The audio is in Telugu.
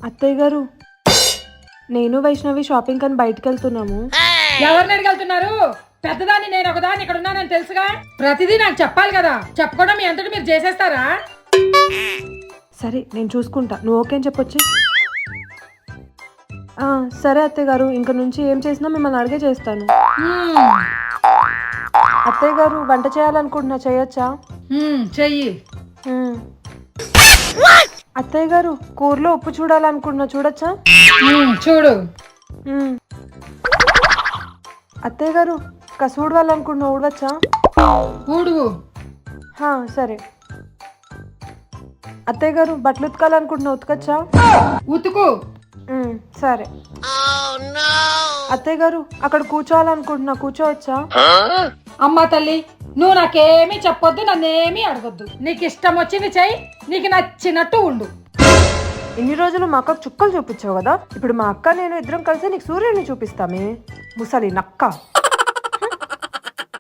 అత్తయ్య గారు, నేను వైష్ణవి షాపింగ్ అని బయటకు వెళ్తున్నాము. ఎవరిని అడిగెళ్తున్నారు? పెద్దదాన్ని నేను ఒకదాన్ని ఇక్కడ ఉన్నానని తెలుసుగా. ప్రతిదీ నాకు చెప్పాలి కదా. చెప్పకుండా మీ అంతటి మీరు చేసేస్తారా? సరే నేను చూసుకుంటా, నువ్వు ఓకే అని చెప్పొచ్చు. సరే అత్తయ్య గారు, ఇంక నుంచి ఏం చేసినా మిమ్మల్ని అడిగే చేస్తాను. అత్తయ్య గారు, వంట చేయాలనుకుంటున్నా, చేయొచ్చా? చెయ్యి. అత్తయ్య గారు, కూరలో ఉప్పు చూడాలనుకుంటున్నా, చూడొచ్చా? చూడు. అత్తయ్య గారు, కసు ఊడవాలనుకుంటున్నా, ఊడవచ్చా? ఊడువు. సరే. అత్తయ్య గారు, బట్టలు ఉతకాలనుకుంటున్నా, ఉతకచ్చా? ఉతుకు. సరే. అత్తయ్య గారు, అక్కడ కూర్చోవాలనుకుంటున్నా, కూర్చోవచ్చా? అమ్మా తల్లి, నువ్వు నాకేమీ చెప్పొద్దు, నన్నేమీ అడగొద్దు. నీకు ఇష్టం వచ్చింది చెయ్యి, నీకు నచ్చినట్టు ఉండు. ఇన్ని రోజులు మా అక్కకు చుక్కలు చూపించావు కదా, ఇప్పుడు మా అక్క నేను ఇద్దరం కలిసి నీకు సూర్యుడిని చూపిస్తామే, ముసలి నక్క.